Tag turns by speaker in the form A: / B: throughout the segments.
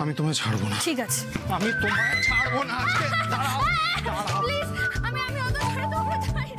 A: আমি তোমায় ছাড়বো না।
B: ঠিক আছে,
A: আমি তোমায় ছাড়বো না আজকে। দাঁড়াও দাঁড়াও
B: প্লিজ, আমি অত ধরে তোমরা যাই।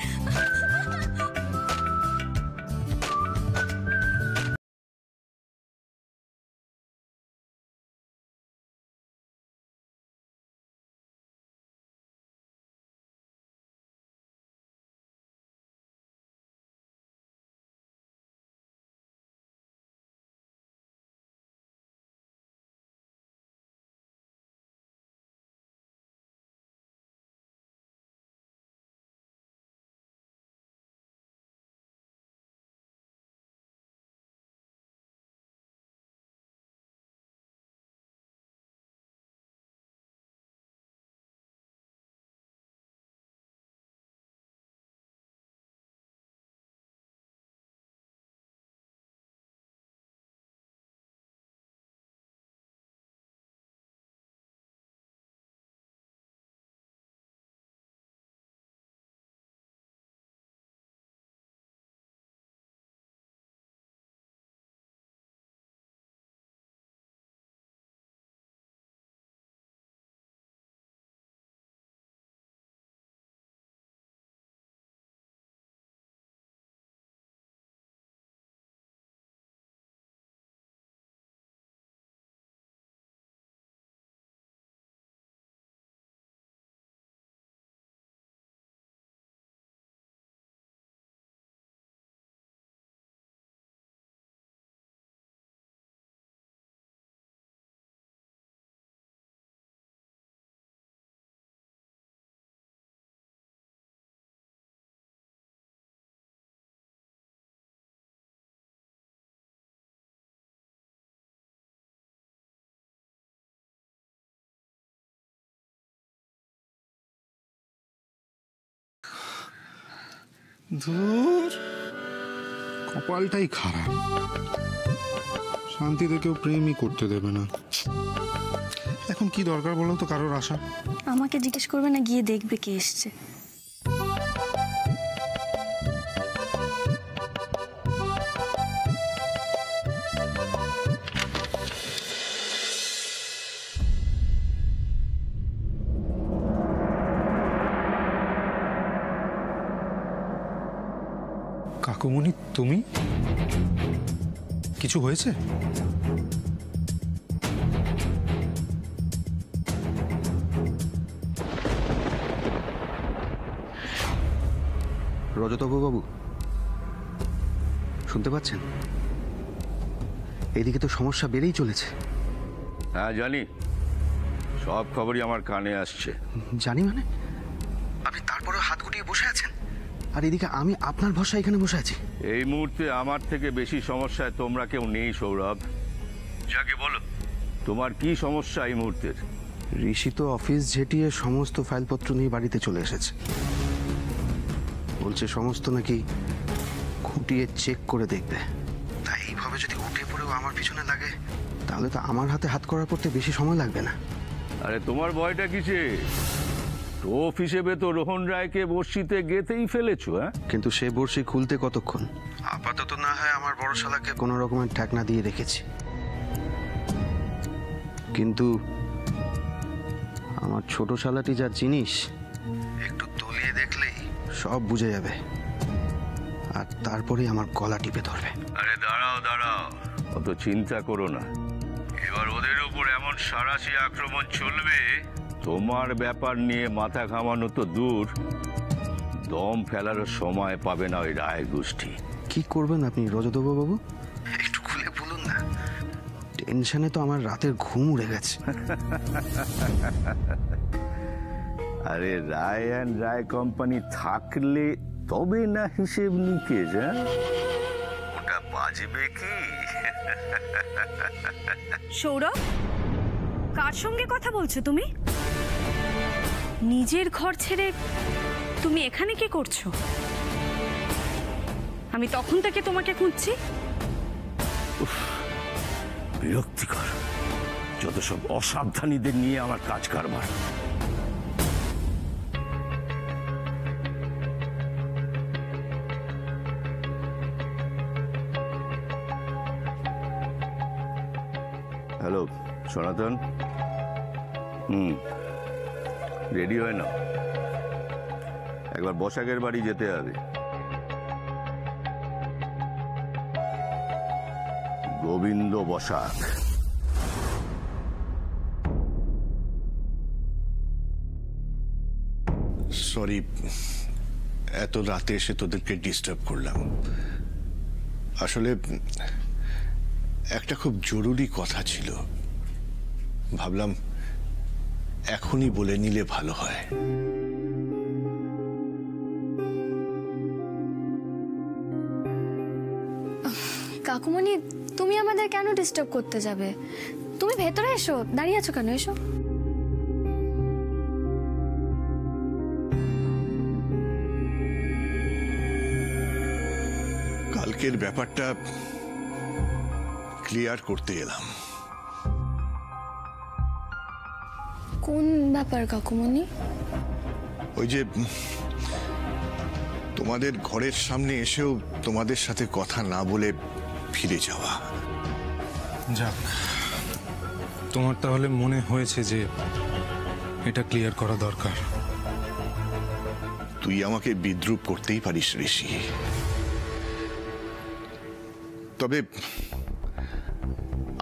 A: ধুর, কপালটাই খারাপ। শান্তিতে কেউ প্রেমই করতে দেবে না। এখন কি দরকার বলো তো কারোর আশা?
B: আমাকে জিজ্ঞেস করবে না, গিয়ে দেখবে কে এসছে।
A: কাকুমণি, তুমি? কিছু হয়েছে?
C: রজতবাবু বাবু, শুনতে পাচ্ছেন? এইদিকে তো সমস্যা বেড়েই চলেছে।
D: হ্যাঁ জানি, সব খবরই আমার কানে আসছে।
C: জানি মানে? আপনি তারপরেও হাত গুটিয়ে বসে আছেন, আর এদিকে আমি আপনার ভরসা এখানে বসে আছি।
D: এই মুহূর্তে আমার থেকে বেশি সমস্যায় তোমরা কেউ নেই সৌরভ। যাকে বলো, তোমার কি সমস্যা এই মুহূর্তের?
C: ঋষি তো অফিস ঝেঁটিয়ে সমস্ত ফাইলপত্র নিয়ে বাড়িতে চলে এসেছে। বলছে সমস্ত নাকি খুঁটিয়ে চেক করে দেখবে। তাই এইভাবে যদি উঠে পড়েও আমার পিছনে লাগে, তাহলে তো আমার হাতে হাত করার পড়তে বেশি সময় লাগবে না।
D: আরে তোমার ভয়টা কিসে? টোপ হিসেবে তো রোহন রায়কে বর্ষিতে গেঁথেই ফেলেছো। হ্যাঁ,
C: কিন্তু সে বড়শি খুলতে কতক্ষণ? আপাতত না হয় আমার বড় শালাকে কোনো রকমের ঠেকনা দিয়ে রেখেছি, কিন্তু আমার ছোট শালাটি যা জিনিস, একটু তলিয়ে দেখলেই সব বুঝে যাবে, আর তারপরে আমার গলা টিপে ধরবে।
D: আরে দাঁড়াও দাঁড়াও, অত চিন্তা করো না। এবার ওদের উপর এমন সাঁড়াশি আক্রমণ চলবে, তোমার ব্যাপার নিয়ে মাথা ঘামানো তো দূর, দম ফেলারও সময় পাবে না ওই রায় গোষ্ঠী।
C: কি করবেন আপনি রজতবাবু বাবু? একটু খুলে বলুন না, টেনশনে তো আমার রাতের ঘুম উড়ে গেছে।
D: আরে রায় অ্যান্ড রায় কোম্পানি থাকলে তবে না হিসেব নিকেশ। হ্যাঁ, ওটা বাজবে কি?
B: সৌরভ, কার সঙ্গে কথা বলছো তুমি? নিজের ঘর ছেড়ে তুমি এখানে কি করছো? আমি তখন থেকে তোমাকে খুঁজছি।
D: বিরক্তিকর, যত সব অসাবধানীদের নিয়ে আমার কাজ কারবার। হ্যালো সনাতন, রেডি হয় না, একবার বসাকের বাড়ি যেতে হবে। গোবিন্দ বসাক।
E: সরি, এত রাতে এসে তোদেরকে ডিস্টার্ব করলাম। আসলে একটা খুব জরুরি কথা ছিল, ভাবলাম এখনই বলে নিলে ভালো হয়।
F: কাকুমণি, তুমি আমাদের কেন ডিস্টার্ব করতে যাবে? তুমি ভেতরে এসো, দাঁড়িয়ে আছো কেন? এসো।
E: কালকের ব্যাপারটা ক্লিয়ার করতে এলাম।
F: কোন ব্যাপার কাকুমণি?
E: ওই যে তোমাদের ঘরের সামনে এসেও তোমাদের সাথে কথা না বলে ফিরে যাওয়া।
A: যাক, তোমার তাহলে মনে হয়েছে যে এটা ক্লিয়ার করা দরকার।
E: তুই আমাকে বিদ্রূপ করতেই পারিস ঋষি, তবে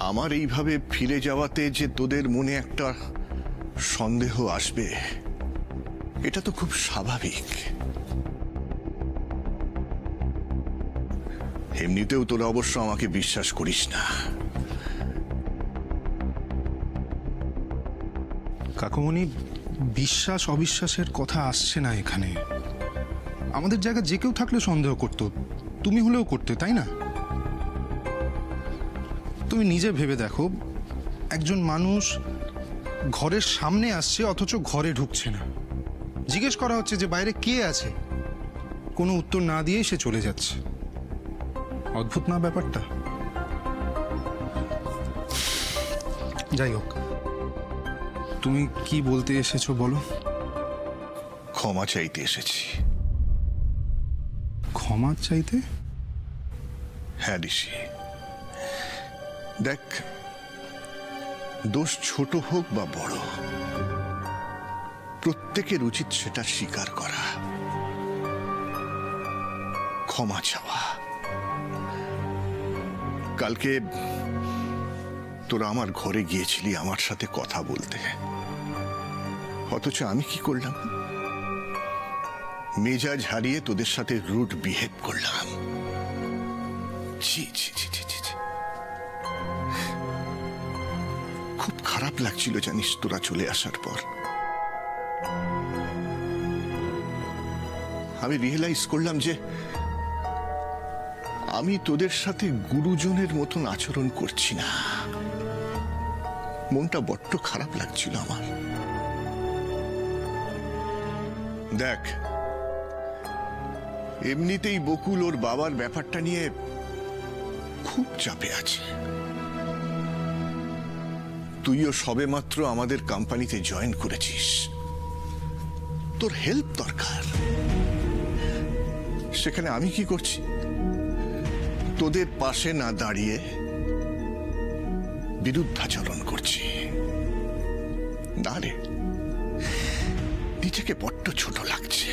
E: আমার এইভাবে ফিরে যাওয়াতে যে তোদের মনে একটা সন্দেহ আসবে, এটা তো খুব স্বাভাবিক। এমনিতেও তোরা অবশ্য আমাকে বিশ্বাস করিস না।
A: কাকুমণি, বিশ্বাস অবিশ্বাসের কথা আসছে না এখানে। আমাদের জায়গা যে কেউ থাকলে সন্দেহ করতো, তুমি হলেও করতে, তাই না? তুমি নিজে ভেবে দেখো, একজন মানুষ ঘরের সামনে আসছে অথচ ঘরে ঢুকছে না। জিজ্ঞেস করা হচ্ছে যে বাইরে কে আছে, কোনো উত্তর না দিয়েই সে চলে যাচ্ছে। অদ্ভুত না ব্যাপারটা? যাই হোক, তুমি কি বলতে এসেছো বলো।
E: ক্ষমা চাইতে এসেছি।
A: ক্ষমা চাইতে?
E: হ্যাঁ ঋষি, দেখ, দোষ ছোট হোক বা বড়, প্রত্যেকের উচিত সেটা স্বীকার করা, ক্ষমা চাওয়া। কালকে তোরা আমার ঘরে গিয়েছিলি আমার সাথে কথা বলতে, অথচ আমি কি করলাম? মেজাজ হারিয়ে তোদের সাথে রুড বিহেভ করলাম। ছি ছি ছি ছি ছি। খুব খারাপ লাগছিল জানিস তোরা চলে আসার পর। আমি রিয়েলাইজ করলাম যে আমি তোদের সাথে গুরুজনের মতন আচরণ করছি না। মনটা বড্ড খারাপ লাগছিল আমার। দেখ, এমনিতেই বকুল ওর বাবার ব্যাপারটা নিয়ে খুব চাপে আছে। তুইও সবেমাত্র আমাদের কোম্পানিতে জয়েন করেছিস, তোর হেল্প দরকার। সেখানে আমি কি করছি? তোদের পাশে না দাঁড়িয়ে বিরুদ্ধাচরণ করছি। না রে, নিজেকে বড্ড ছোট লাগছে।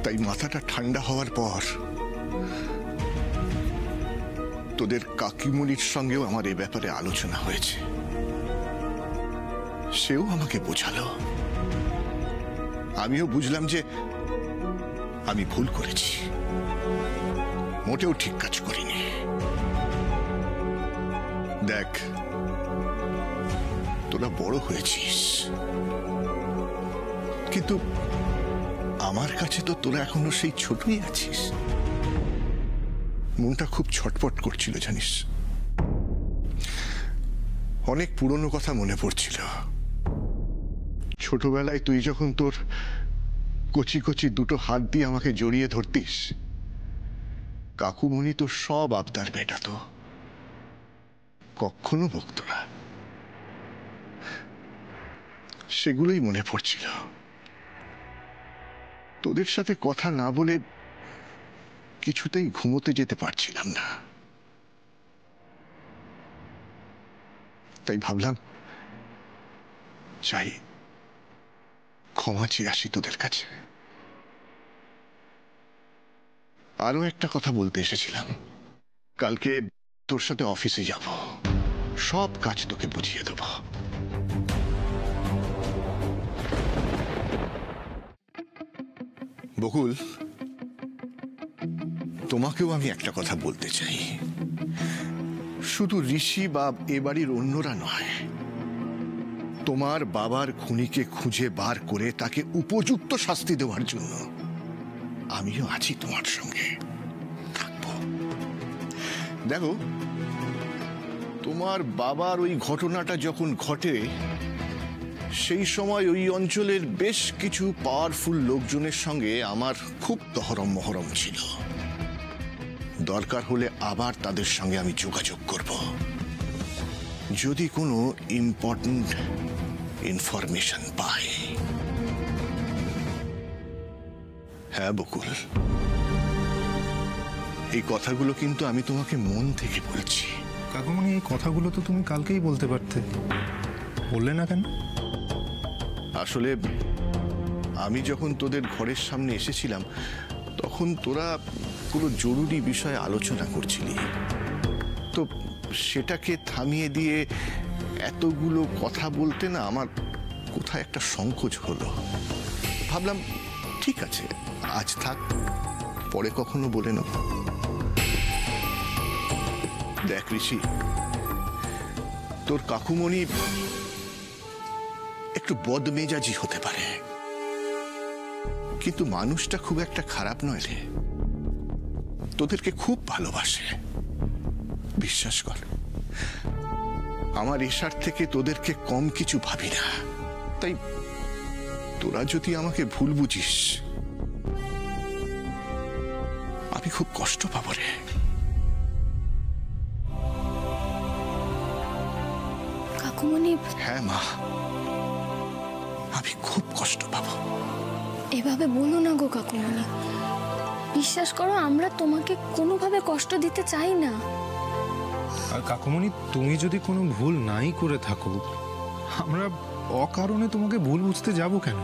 E: তাই মাথাটা ঠান্ডা হওয়ার পর তোদের কাকিমণির সঙ্গেও আমার এই ব্যাপারে আলোচনা হয়েছে। সেও আমাকে বোঝালো, আমিও বুঝলাম যে আমি ভুল করেছি, মোটেও ঠিক কাজ করিনি। দেখ, তোরা বড় হয়েছিস, কিন্তু আমার কাছে তো তোরা এখনো সেই ছোটই আছিস। মনটা খুব ছটপট করছিল জানিস। অনেক পুরনো কথা মনে পড়ছিল। ছোটবেলায় তুই যখন তোর কচি কচি দুটো হাত দিয়ে আমাকে জড়িয়ে ধরতিস, কাকুমণি তো সব আবদার মেটাতো, কখনো বকত না। সেগুলোই মনে পড়ছিল। তোদের সাথে কথা না বলে কিছুতেই ঘুমোতে যেতে পারছিলাম না। তাই ভাবলাম চাই ক্ষমা চেয়ে আসি তোদের কাছে। আরো একটা কথা বলতে এসেছিলাম। কালকে তোর সাথে অফিসে যাব, সব কাজ তোকে বুঝিয়ে দেব। বকুল, তোমাকেও আমি একটা কথা বলতে চাই। শুধু ঋষি বা এ বাড়ির অন্যরা নয়, তোমার বাবার খুনিকে খুঁজে বার করে তাকে উপযুক্ত শাস্তি দেওয়ার জন্য আমিও আছি তোমার সঙ্গে, থাকবো। দেখো, তোমার বাবার ওই ঘটনাটা যখন ঘটে, সেই সময় ওই অঞ্চলের বেশ কিছু পাওয়ারফুল লোকজনের সঙ্গে আমার খুব তহরম মহরম ছিল। দরকার হলে আবার তাদের সঙ্গে আমি যোগাযোগ করব, যদি কোনো ইম্পর্টেন্ট ইনফরমেশন পাই। হ্যাঁ বকুল, এই কথাগুলো কিন্তু আমি তোমাকে মন থেকে বলছি।
A: কাকুমণি, এই কথাগুলো তো তুমি কালকেই বলতে পারতে, বললে না কেন?
E: আসলে আমি যখন তোদের ঘরের সামনে এসেছিলাম, তখন তোরা কোনো জরুরি বিষয়ে আলোচনা করছিলি, তো সেটাকে থামিয়ে দিয়ে এতগুলো কথা বলতে না আমার কোথায় একটা সংকোচ হলো। ভাবলাম ঠিক আছে, আজ থাক, পরে কখনো বলে নেব। দেখ ঋষি, তোর কাকুমণি একটু বদমেজাজি হতে পারে, কিন্তু মানুষটা খুব একটা খারাপ নয় রে। তোদেরকে খুব ভালোবাসে, বিশ্বাস কর। আমার এসার থেকে তোদেরকে কম কিছু ভাবি না। তাই তোরা যদি আমাকে ভুল বুঝিস, আমি খুব কষ্ট পাবো রে।
F: কাকুমণি,
E: হ্যাঁ মা, আমি খুব কষ্ট পাবো।
F: এভাবে বলো না গো কাকুমণি, বিশ্বাস করো আমরা তোমাকে কোনোভাবে কষ্ট দিতে চাই না।
A: আর কাকুমণি, তুমি যদি কোনো ভুল নাই করে থাকো, আমরা অকারণে তোমাকে ভুল বুঝতে যাব কেন?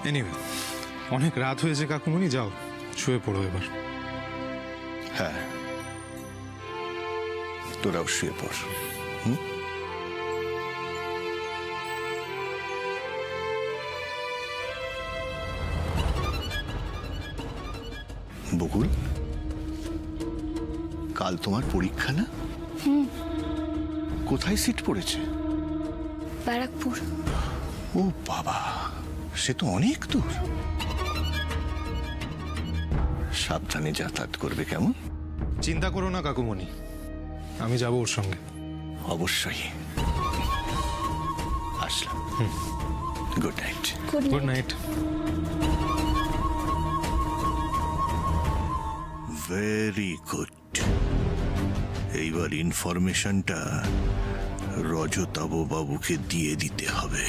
A: এনিওয়ে, অনেক রাত হয়েছে কাকুমণি, যাও শুয়ে পড়ো এবার।
E: হ্যাঁ, তোরাও শুয়ে পড়। বকুল, কাল তোমার পরীক্ষা না? কোথায় সিট পড়েছে?
F: ব্যারাকপুর।
E: ও বাবা, সে তো অনেক দূর। সাবধানে যাতায়াত করবে কেমন?
A: চিন্তা করো না কাকুমণি, আমি যাব ওর সঙ্গে।
E: অবশ্যই। আসলাম। Good night.
A: Good night.
E: Very good. এইবার ইনফরমেশনটা রজতাভ বাবুকে দিয়ে দিতে হবে।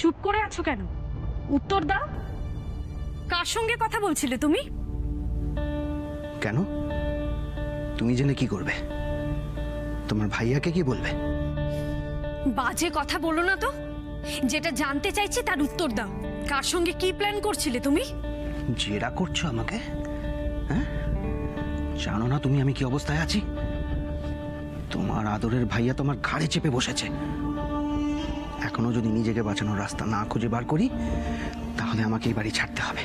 B: চুপ করে আছো কেন? উত্তর দাও। কার সঙ্গে কথা বলছিলে তুমি?
C: কেন? তুমি জেনে কি করবে? তোমার ভাইয়াকে কি বলবে?
B: বাজে কথা বলো না তো। যেটা জানতে চাইছি তার উত্তর দাও। কার সঙ্গে কি প্ল্যান করছিলে তুমি?
C: জেরা করছো আমাকে? হ্যাঁ, জানো না তুমি আমি কি অবস্থায় আছি? তোমার আদরের ভাইয়া তোমার ঘাড়ে চেপে বসেছে। এখনো যদি নিজেকে বাঁচানোর রাস্তা না খুঁজে বার করি, তাহলে আমাকে এই বাড়ি ছাড়তে হবে,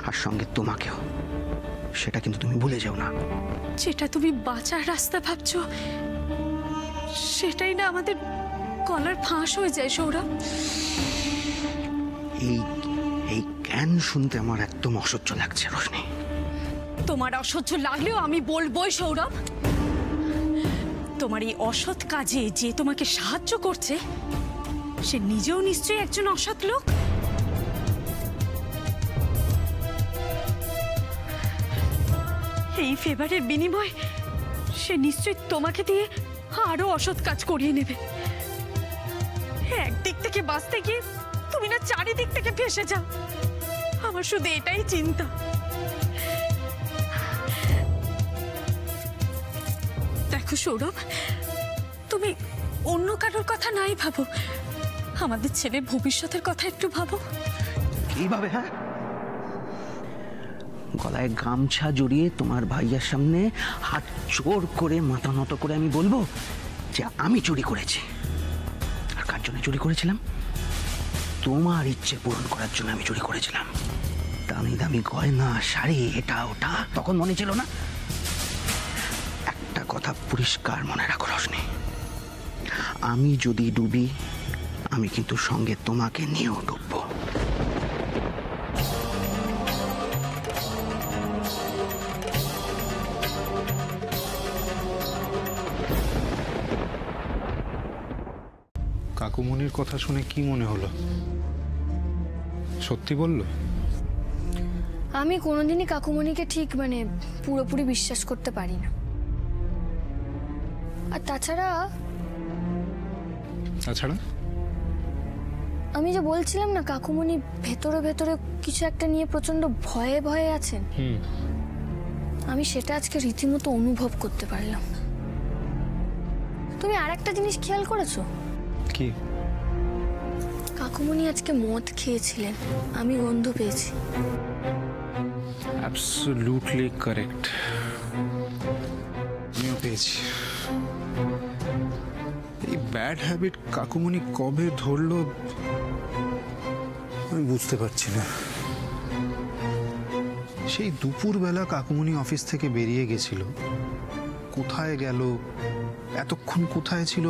C: আর সঙ্গে তোমাকেও। সেটা কিন্তু তুমি ভুলে যাও না।
B: যেটা তুমি বাঁচার রাস্তা ভাবছো, সেটাই না আমাদের গলার ফাঁস হয়ে যায় সৌরভ।
C: এই জ্ঞান শুনতে আমার একদম অসহ্য লাগছে রোশনি।
B: তোমার অসহ্য লাগলেও আমি বলবোই সৌরভ। তোমার এই অসৎ কাজে যে তোমাকে সাহায্য করছে, সে নিজেও নিশ্চয়ই একজন অসৎ লোক। এই ফেভারের বিনিময়ে সে নিশ্চয়ই তোমাকে দিয়ে আরো অসৎ কাজ করিয়ে নেবে। একদিক থেকে বাঁচতে গিয়ে তুমি না চারিদিক থেকে ফেসে যাও। আমার শুধু এটাই চিন্তা। দেখো সৌরভ, তুমি অন্য কারোর কথা নাই ভাবো, আমাদের ছেলের ভবিষ্যতের কথা একটু ভাবো।
C: কিভাবে? হ্যাঁ, গলায় গামছা জড়িয়ে তোমার ভাইয়ার সামনে হাত জোর করে মাথা নত করে আমি বলবো যে আমি চুরি করেছি। আর কার জন্য চুরি করেছিলাম? তোমার ইচ্ছে পূরণ করার জন্য আমি চুরি করেছিলাম। দামি দামি গয়না, শাড়ি, এটা ওটা, তখন মনে ছিল না? একটা কথা পরিষ্কার মনে রাখো রোশনি, আমি যদি ডুবি আমি কিন্তু সঙ্গে তোমাকে নিয়েও ডুববো।
A: কাকুমণির কথা শুনে কি মনে হলো? সত্যি বললো?
F: আমি কোনোদিনই কাকুমণিকে ঠিক পুরোপুরি বিশ্বাস করতে পারি না। আর তাছাড়া আমি যে বলছিলাম না, কাকুমণি ভেতরে ভেতরে কিছু একটা নিয়ে প্রচন্ড ভয়ে ভয়ে আছেন, আমি সেটা আজকে রীতিমতো অনুভব করতে পারলাম। তুমি আর একটা জিনিস খেয়াল করেছো?
A: কি?
F: কাকুমণি আজকে মদ খেয়েছিলেন, আমি গন্ধ পেয়েছি।
A: অ্যাবসলিউটলি কারেক্ট, আমিও পেয়েছি। এই ব্যাড হ্যাবিট কাকুমণি কবে ধরলো আমি বুঝতে পারছি না। সেই দুপুরবেলা কাকুমণি অফিস থেকে বেরিয়ে গেছিল, কোথায় গেল, এতক্ষণ কোথায় ছিল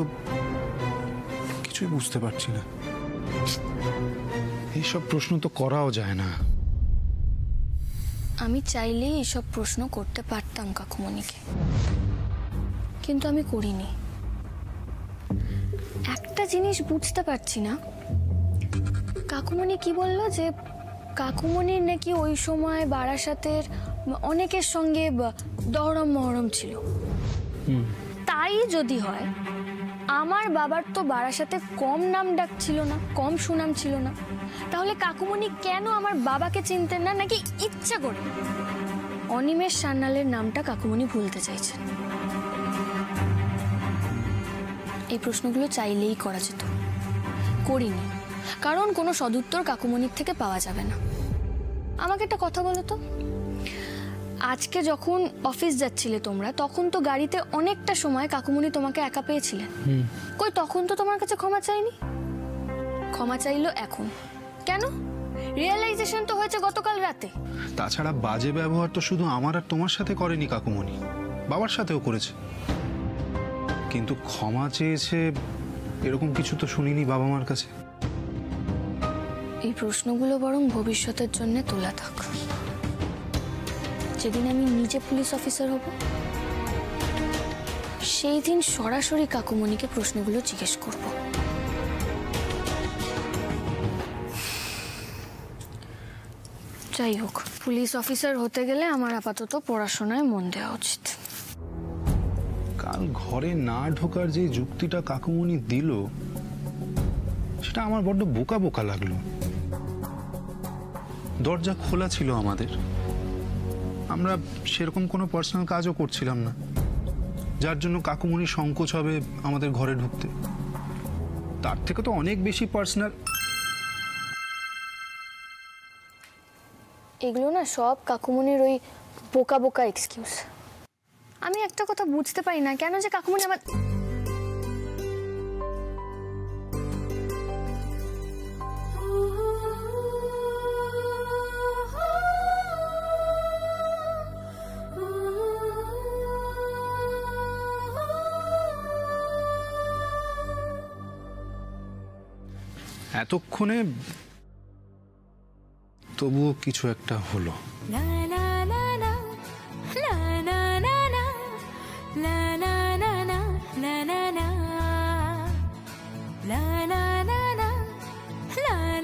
A: কিছুই বুঝতে পারছি না। এইসব প্রশ্ন তো করাও যায় না।
F: আমি চাইলেই এসব প্রশ্ন করতে পারতাম কাকুমণিকে, কিন্তু আমি করিনি। একটা জিনিস বুঝতে পারছি না, কাকুমণি কি বললো যে কাকুমণির নাকি ওই সময় বারাসাতের অনেকের সঙ্গে দহরম মহরম ছিল। তাই যদি হয়, আমার বাবার তো বারাসাতে কম নাম ডাক ছিল না, কম সুনাম ছিল না, তাহলে কাকুমণি কেন আমার বাবাকে চিনতেন না? নাকি ইচ্ছা করে অনিমেষ সান্যালের নামটা কাকুমণি ভুলতে চাইছেন? এই প্রশ্নগুলো চাইলেই করা যেত, করিনি, কারণ কোনো সদুত্তর কাকুমণির থেকে পাওয়া যাবে না। আমাকে একটা কথা বলো তো, আজকে যখন অফিস যাচ্ছিলে তোমরা, তখন তো গাড়িতে অনেকটা সময় কাকুমণি তোমাকে একা পেয়েছিলেন, কই তখন তো তোমার কাছে ক্ষমা চাইনি? ক্ষমা চাইলো এখন কেন? রিয়েলাইজেশন তো হয়েছে গতকাল রাতে।
A: তাছাড়া বাজে ব্যবহার তো শুধু আমার আর তোমার সাথে করেনি কাকুমণি, বাবার সাথেও করেছে। কিন্তু ক্ষমা চেয়েছে এরকম কিছু তো শুনিনি বাবা মার কাছে।
F: এই প্রশ্নগুলো বরং ভবিষ্যতের জন্য তোলা থাক। যেদিন আমি নিজে পুলিশ অফিসার হব, সেই দিন সরাসরি কাকুমণিকে প্রশ্নগুলো জিজ্ঞেস করব। যাই হোক, পুলিশ অফিসার হতে গেলে আমার আপাতত পড়াশোনায় মন দেওয়া উচিত।
A: কাল ঘরে না ঢোকার যে যুক্তিটা কাকুমণি দিল, সেটা আমার বড্ড বোকা বোকা লাগলো। দরজা খোলা ছিল আমাদের, আমরা সেরকম কোনো পার্সোনাল কাজও করছিলাম না, যার জন্য কাকুমণি সংকোচ হবে আমাদের ঘরে ঢুকতে। তার থেকে তো অনেক বেশি পার্সোনাল।
F: এগুলো না সব কাকুমণির ওই বোকা বোকা এক্সকিউজ। আমি একটা কথা বুঝতে পারি না, কেন যে কাকুমণি আমার
A: এতক্ষণে তবুও কিছু একটা হলো।
G: la